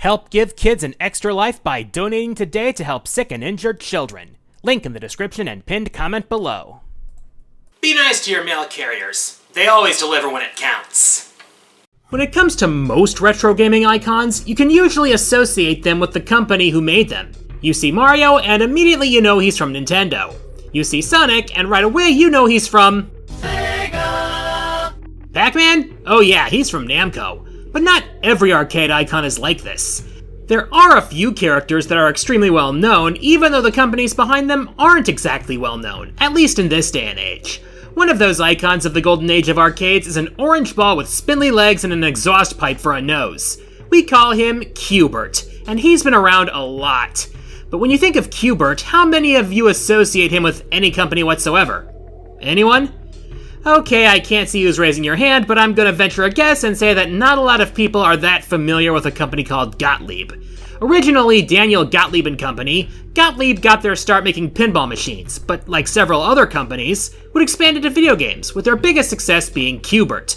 Help give kids an extra life by donating today to help sick and injured children. Link in the description and pinned comment below. Be nice to your mail carriers. They always deliver when it counts. When it comes to most retro gaming icons, you can usually associate them with the company who made them. You see Mario, and immediately you know he's from Nintendo. You see Sonic, and right away you know he's from... Sega! Pac-Man? Oh yeah, he's from Namco. But not every arcade icon is like this. There are a few characters that are extremely well known, even though the companies behind them aren't exactly well known, at least in this day and age. One of those icons of the golden age of arcades is an orange ball with spindly legs and an exhaust pipe for a nose. We call him Q Bert, and he's been around a lot. But when you think of Q Bert, how many of you associate him with any company whatsoever? Anyone? Okay, I can't see who's raising your hand, but I'm gonna venture a guess and say that not a lot of people are that familiar with a company called Gottlieb. Originally Daniel Gottlieb and Company, Gottlieb got their start making pinball machines, but like several other companies, would expand into video games, with their biggest success being Q Bert.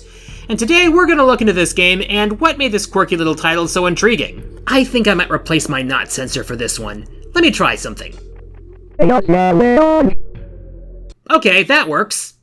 And today we're gonna look into this game and what made this quirky little title so intriguing. I think I might replace my not sensor for this one. Let me try something. Okay, that works.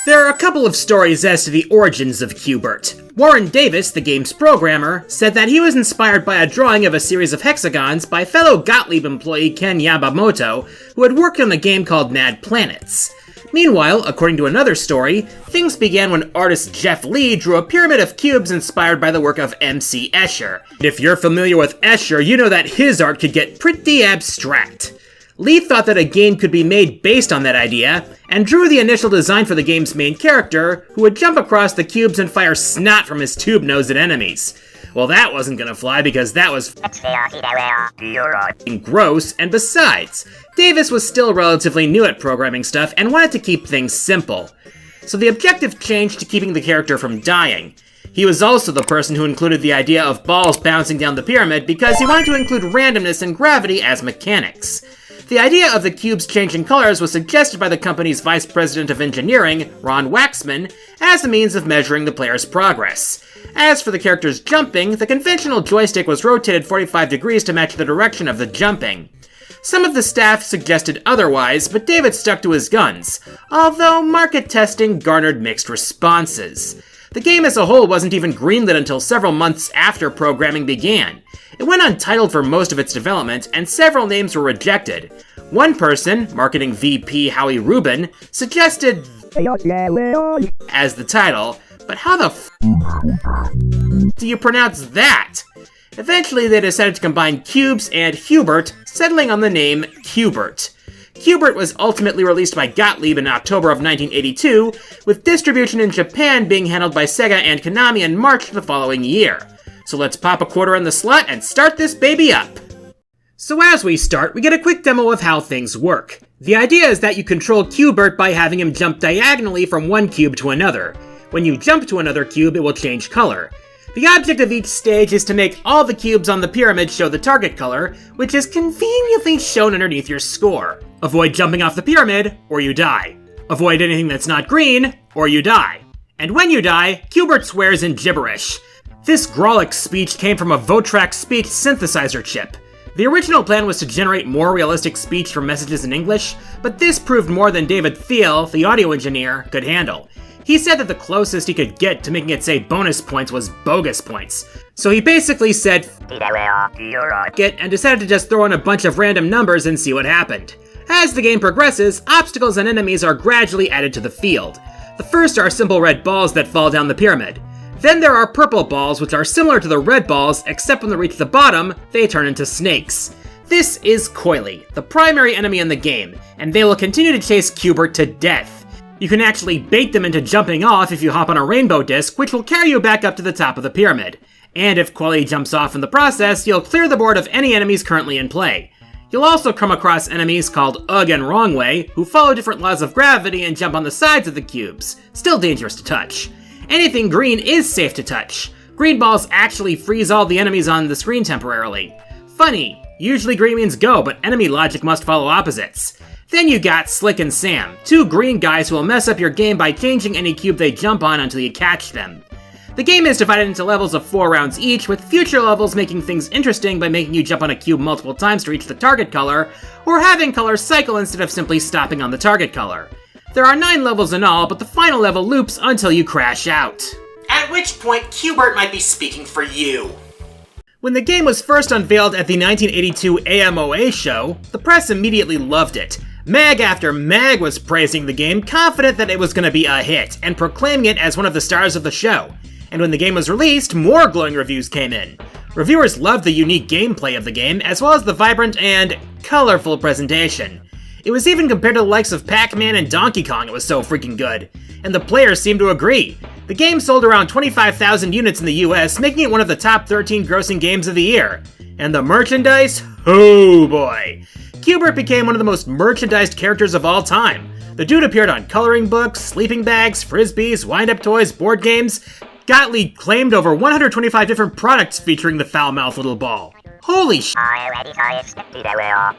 There are a couple of stories as to the origins of Q Bert. Warren Davis, the game's programmer, said that he was inspired by a drawing of a series of hexagons by fellow Gottlieb employee Ken Yamamoto, who had worked on a game called Mad Planets. Meanwhile, according to another story, things began when artist Jeff Lee drew a pyramid of cubes inspired by the work of M.C. Escher. And if you're familiar with Escher, you know that his art could get pretty abstract. Lee thought that a game could be made based on that idea, and drew the initial design for the game's main character, who would jump across the cubes and fire snot from his tube nose at enemies. Well, that wasn't gonna fly because that was gross, and besides, Davis was still relatively new at programming stuff and wanted to keep things simple. So the objective changed to keeping the character from dying. He was also the person who included the idea of balls bouncing down the pyramid because he wanted to include randomness and gravity as mechanics. The idea of the cubes changing colors was suggested by the company's vice president of engineering, Ron Waxman, as a means of measuring the player's progress. As for the characters jumping, the conventional joystick was rotated 45 degrees to match the direction of the jumping. Some of the staff suggested otherwise, but David stuck to his guns, although market testing garnered mixed responses. The game as a whole wasn't even greenlit until several months after programming began. It went untitled for most of its development, and several names were rejected. One person, marketing VP Howie Rubin, suggested as the title, but how the do you pronounce that? Eventually they decided to combine Qubes and Hubert, settling on the name Q Bert. Q Bert was ultimately released by Gottlieb in October of 1982, with distribution in Japan being handled by Sega and Konami in March the following year. So let's pop a quarter in the slot and start this baby up! So as we start, we get a quick demo of how things work. The idea is that you control Q Bert by having him jump diagonally from one cube to another. When you jump to another cube, it will change color. The object of each stage is to make all the cubes on the pyramid show the target color, which is conveniently shown underneath your score. Avoid jumping off the pyramid, or you die. Avoid anything that's not green, or you die. And when you die, Q Bert swears in gibberish. This Grolic speech came from a Votrack speech synthesizer chip. The original plan was to generate more realistic speech from messages in English, but this proved more than David Thiel, the audio engineer, could handle. He said that the closest he could get to making it say bonus points was bogus points. So he basically said it and decided to just throw in a bunch of random numbers and see what happened. As the game progresses, obstacles and enemies are gradually added to the field. The first are simple red balls that fall down the pyramid. Then there are purple balls, which are similar to the red balls, except when they reach the bottom, they turn into snakes. This is Coily, the primary enemy in the game, and they will continue to chase Q Bert to death. You can actually bait them into jumping off if you hop on a rainbow disc, which will carry you back up to the top of the pyramid. And if quality jumps off in the process, you'll clear the board of any enemies currently in play. You'll also come across enemies called Ugh and Wrong Way, who follow different laws of gravity and jump on the sides of the cubes. Still dangerous to touch. Anything green is safe to touch. Green balls actually freeze all the enemies on the screen temporarily. Funny, usually green means go, but enemy logic must follow opposites. Then you got Slick and Sam, two green guys who will mess up your game by changing any cube they jump on until you catch them. The game is divided into levels of 4 rounds each, with future levels making things interesting by making you jump on a cube multiple times to reach the target color, or having colors cycle instead of simply stopping on the target color. There are 9 levels in all, but the final level loops until you crash out. At which point, Q Bert might be speaking for you. When the game was first unveiled at the 1982 AMOA show, the press immediately loved it. Mag after mag was praising the game, confident that it was going to be a hit, and proclaiming it as one of the stars of the show. And when the game was released, more glowing reviews came in. Reviewers loved the unique gameplay of the game, as well as the vibrant and colorful presentation. It was even compared to the likes of Pac-Man and Donkey Kong, it was so freaking good. And the players seemed to agree. The game sold around 25,000 units in the US, making it one of the top 13 grossing games of the year. And the merchandise? Oh boy! Q Bert became one of the most merchandised characters of all time. The dude appeared on coloring books, sleeping bags, frisbees, wind-up toys, board games. Gottlieb claimed over 125 different products featuring the foul-mouthed little ball. Holy sh**.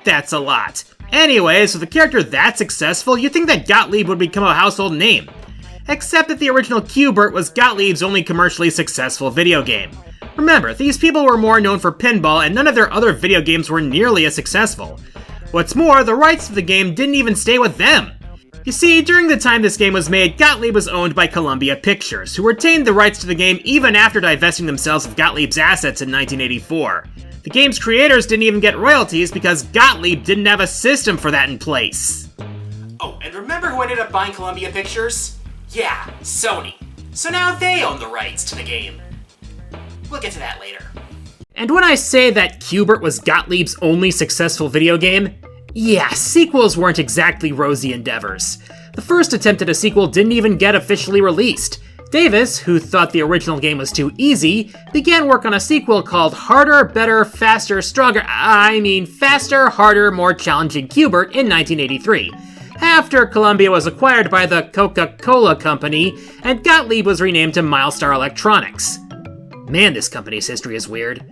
That's a lot. Anyways, with a character that successful, you'd think that Gottlieb would become a household name. Except that the original Q Bert was Gottlieb's only commercially successful video game. Remember, these people were more known for pinball and none of their other video games were nearly as successful. What's more, the rights to the game didn't even stay with them. You see, during the time this game was made, Gottlieb was owned by Columbia Pictures, who retained the rights to the game even after divesting themselves of Gottlieb's assets in 1984. The game's creators didn't even get royalties because Gottlieb didn't have a system for that in place. Oh, and remember who ended up buying Columbia Pictures? Yeah, Sony. So now they own the rights to the game. We'll get to that later. And when I say that Q Bert was Gottlieb's only successful video game, yeah, sequels weren't exactly rosy endeavors. The first attempt at a sequel didn't even get officially released. Davis, who thought the original game was too easy, began work on a sequel called Harder, Better, Faster, Stronger, Faster, Harder, More Challenging Q Bert in 1983. After Columbia was acquired by the Coca-Cola Company, and Gottlieb was renamed to Milestar Electronics. Man, this company's history is weird.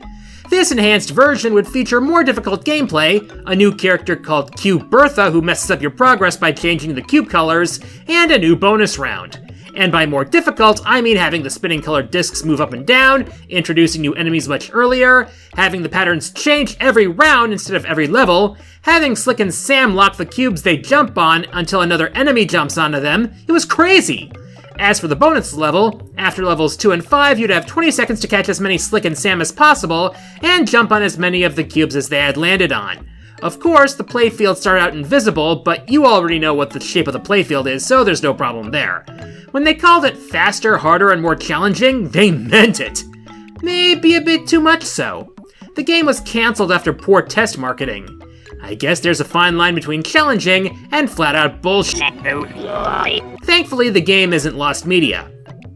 This enhanced version would feature more difficult gameplay, a new character called Q Bertha who messes up your progress by changing the cube colors, and a new bonus round. And by more difficult, I mean having the spinning colored discs move up and down, introducing new enemies much earlier, having the patterns change every round instead of every level, having Slick and Sam lock the cubes they jump on until another enemy jumps onto them. It was crazy! As for the bonus level, after levels 2 and 5, you'd have 20 seconds to catch as many Slick and Sam as possible, and jump on as many of the cubes as they had landed on. Of course, the playfield started out invisible, but you already know what the shape of the playfield is, so there's no problem there. When they called it faster, harder, and more challenging, they meant it. Maybe a bit too much so. The game was cancelled after poor test marketing. I guess there's a fine line between challenging and flat-out bullshit. Thankfully, the game isn't lost media.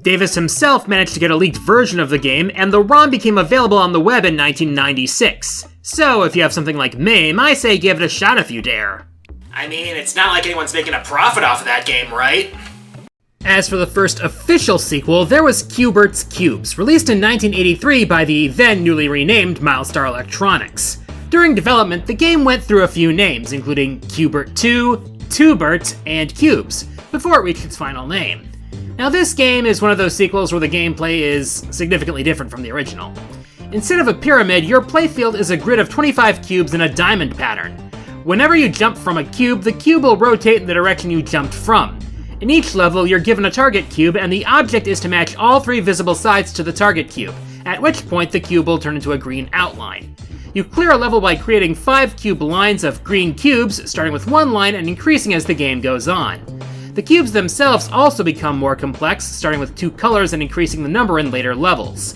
Davis himself managed to get a leaked version of the game, and the ROM became available on the web in 1996. So, if you have something like MAME, I say give it a shot if you dare. I mean, it's not like anyone's making a profit off of that game, right? As for the first official sequel, there was Q Bert's Qubes, released in 1983 by the then newly renamed Milestar Electronics. During development, the game went through a few names, including Q Bert 2, 2 Bert, and Qubes, before it reached its final name. Now this game is one of those sequels where the gameplay is significantly different from the original. Instead of a pyramid, your playfield is a grid of 25 cubes in a diamond pattern. Whenever you jump from a cube, the cube will rotate in the direction you jumped from. In each level, you're given a target cube, and the object is to match all 3 visible sides to the target cube, at which point the cube will turn into a green outline. You clear a level by creating 5 cube lines of green cubes, starting with 1 line and increasing as the game goes on. The cubes themselves also become more complex, starting with 2 colors and increasing the number in later levels.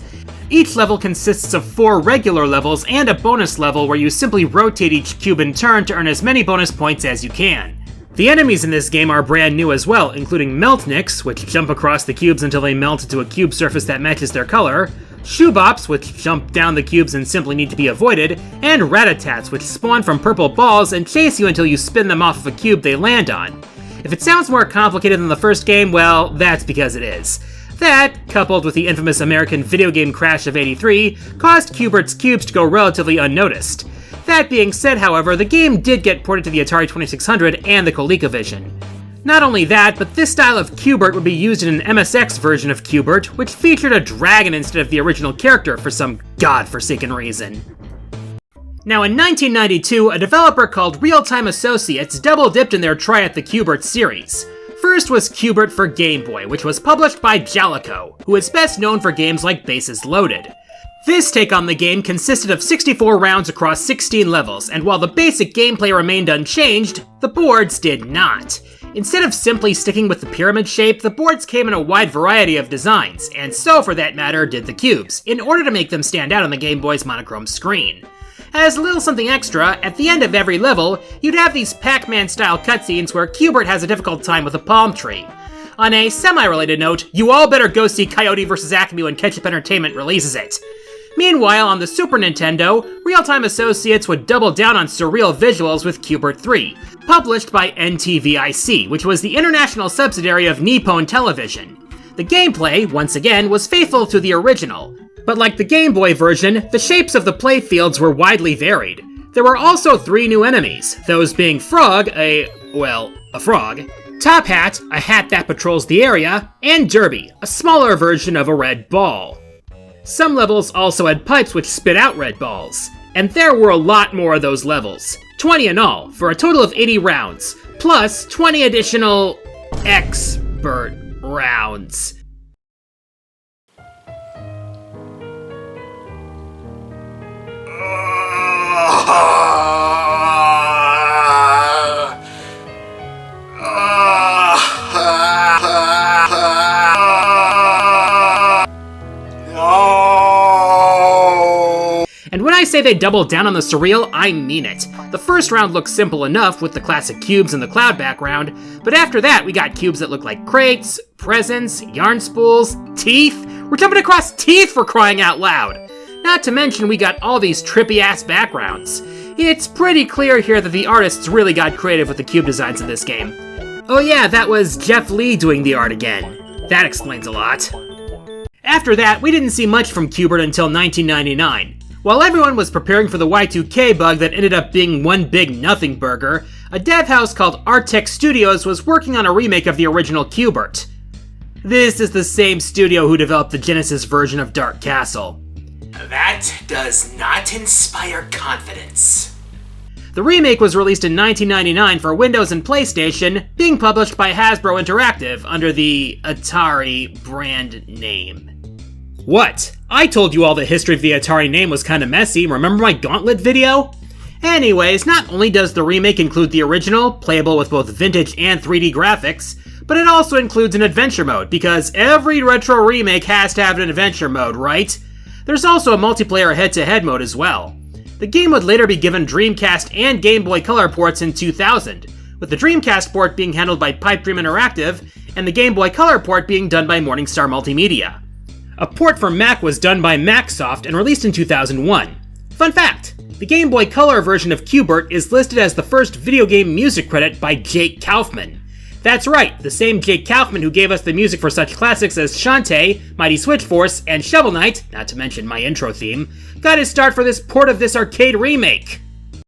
Each level consists of 4 regular levels and a bonus level where you simply rotate each cube in turn to earn as many bonus points as you can. The enemies in this game are brand new as well, including Meltniks, which jump across the cubes until they melt into a cube surface that matches their color, Shoebops, which jump down the cubes and simply need to be avoided, and Rat-a-tats, which spawn from purple balls and chase you until you spin them off of a cube they land on. If it sounds more complicated than the first game, well, that's because it is. That, coupled with the infamous American video game crash of '83, caused Q Bert's cubes to go relatively unnoticed. That being said, however, the game did get ported to the Atari 2600 and the ColecoVision. Not only that, but this style of Q Bert would be used in an MSX version of Q Bert, which featured a dragon instead of the original character for some godforsaken reason. Now in 1992, a developer called Real-Time Associates double-dipped in their try at the Q Bert series. First was Q Bert for Game Boy, which was published by Jaleco, who is best known for games like Bases Loaded. This take on the game consisted of 64 rounds across 16 levels, and while the basic gameplay remained unchanged, the boards did not. Instead of simply sticking with the pyramid shape, the boards came in a wide variety of designs, and so for that matter did the cubes, in order to make them stand out on the Game Boy's monochrome screen. As a little something extra, at the end of every level, you'd have these Pac-Man style cutscenes where Q Bert has a difficult time with a palm tree. On a semi-related note, you all better go see Coyote vs. Acme when Ketchup Entertainment releases it. Meanwhile, on the Super Nintendo, Real-Time Associates would double down on surreal visuals with Q Bert 3, published by NTVIC, which was the international subsidiary of Nippon Television. The gameplay, once again, was faithful to the original, but like the Game Boy version, the shapes of the playfields were widely varied. There were also 3 new enemies, those being Frog, a frog, Top Hat, a hat that patrols the area, and Derby, a smaller version of a red ball. Some levels also had pipes which spit out red balls, and there were a lot more of those levels, 20 in all, for a total of 80 rounds, plus 20 additional expert rounds. And when I say they doubled down on the surreal, I mean it. The first round looked simple enough with the classic cubes and the cloud background, but after that we got cubes that look like crates, presents, yarn spools, teeth. We're jumping across teeth for crying out loud! Not to mention we got all these trippy-ass backgrounds. It's pretty clear here that the artists really got creative with the cube designs in this game. Oh yeah, that was Jeff Lee doing the art again. That explains a lot. After that, we didn't see much from Q Bert until 1999. While everyone was preparing for the Y2K bug that ended up being one big nothing burger, a dev house called Artec Studios was working on a remake of the original Q Bert. This is the same studio who developed the Genesis version of Dark Castle. That does not inspire confidence. The remake was released in 1999 for Windows and PlayStation, being published by Hasbro Interactive under the Atari brand name. What? I told you all the history of the Atari name was kinda messy, remember my Gauntlet video? Anyways, not only does the remake include the original, playable with both vintage and 3D graphics, but it also includes an adventure mode, because every retro remake has to have an adventure mode, right? There's also a multiplayer head-to-head mode as well. The game would later be given Dreamcast and Game Boy Color ports in 2000, with the Dreamcast port being handled by Pipe Dream Interactive, and the Game Boy Color port being done by Morningstar Multimedia. A port for Mac was done by Macsoft and released in 2001. Fun fact, the Game Boy Color version of Q Bert is listed as the first video game music credit by Jake Kaufman. That's right, the same Jake Kaufman who gave us the music for such classics as Shantae, Mighty Switch Force, and Shovel Knight, not to mention my intro theme, got his start for this port of this arcade remake.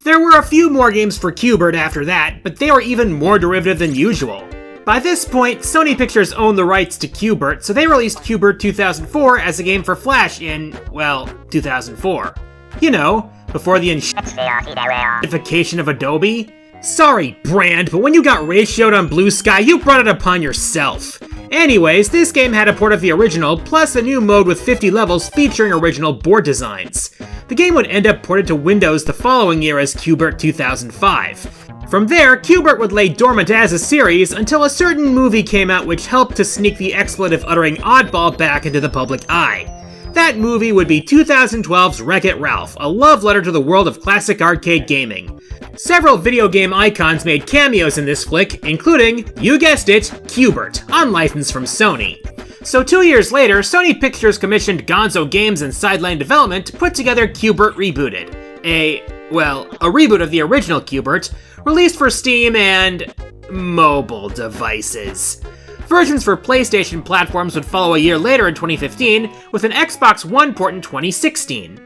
There were a few more games for Q Bert after that, but they were even more derivative than usual. By this point, Sony Pictures owned the rights to Q Bert, so they released Q Bert 2004 as a game for Flash in, well, 2004. You know, before the identification of Adobe. Sorry, brand, but when you got ratioed on Blue Sky, you brought it upon yourself. Anyways, this game had a port of the original, plus a new mode with 50 levels featuring original board designs. The game would end up ported to Windows the following year as Q Bert 2005. From there, Q Bert would lay dormant as a series until a certain movie came out which helped to sneak the expletive-uttering oddball back into the public eye. That movie would be 2012's Wreck-It Ralph, a love letter to the world of classic arcade gaming. Several video game icons made cameos in this flick, including, you guessed it, Q Bert, on license from Sony. So 2 years later, Sony Pictures commissioned Gonzo Games and Sideline Development to put together Q Bert Rebooted, a reboot of the original Q Bert, released for Steam and mobile devices. Versions for PlayStation platforms would follow a year later in 2015, with an Xbox One port in 2016.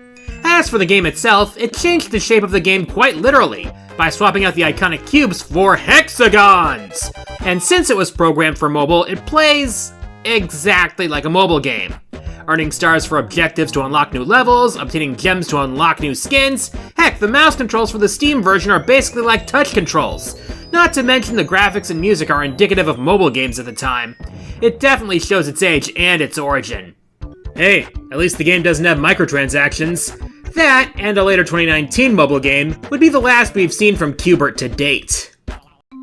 As for the game itself, it changed the shape of the game quite literally, by swapping out the iconic cubes for hexagons! And since it was programmed for mobile, it plays exactly like a mobile game. Earning stars for objectives to unlock new levels, obtaining gems to unlock new skins. Heck, the mouse controls for the Steam version are basically like touch controls. Not to mention the graphics and music are indicative of mobile games at the time. It definitely shows its age and its origin. Hey, at least the game doesn't have microtransactions. That, and a later 2019 mobile game, would be the last we've seen from Q Bert to date.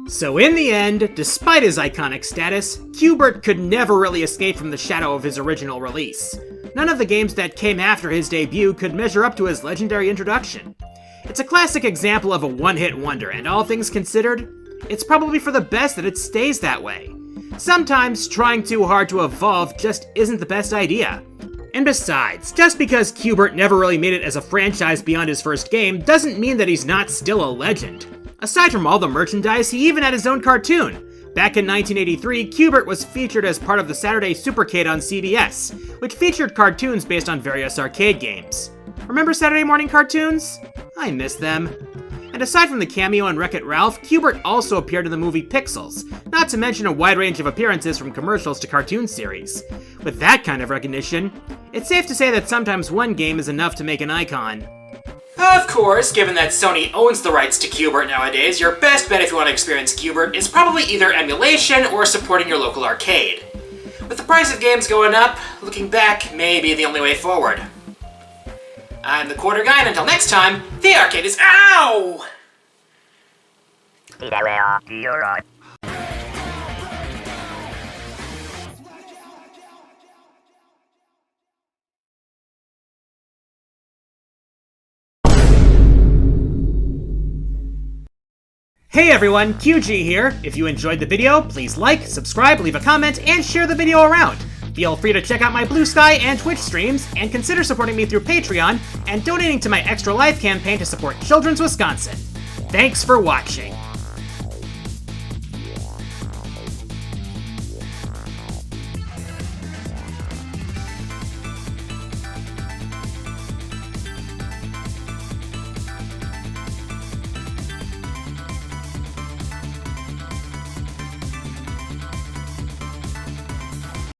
So in the end, despite his iconic status, Q Bert could never really escape from the shadow of his original release. None of the games that came after his debut could measure up to his legendary introduction. It's a classic example of a one-hit wonder, and all things considered, it's probably for the best that it stays that way. Sometimes trying too hard to evolve just isn't the best idea. And besides, just because Q Bert never really made it as a franchise beyond his first game doesn't mean that he's not still a legend. Aside from all the merchandise, he even had his own cartoon. Back in 1983, Q Bert was featured as part of the Saturday Supercade on CBS, which featured cartoons based on various arcade games. Remember Saturday morning cartoons? I miss them. And aside from the cameo in Wreck-It Ralph, Q Bert also appeared in the movie Pixels, not to mention a wide range of appearances from commercials to cartoon series. With that kind of recognition, it's safe to say that sometimes one game is enough to make an icon. Of course, given that Sony owns the rights to Q Bert nowadays, your best bet if you want to experience Q Bert is probably either emulation or supporting your local arcade. With the price of games going up, looking back may be the only way forward. I'm the Quarter Guy, and until next time, the arcade is OW! Hey everyone, QG here. If you enjoyed the video, please like, subscribe, leave a comment, and share the video around. Feel free to check out my Blue Sky and Twitch streams, and consider supporting me through Patreon, and donating to my Extra Life campaign to support Children's Wisconsin. Thanks for watching.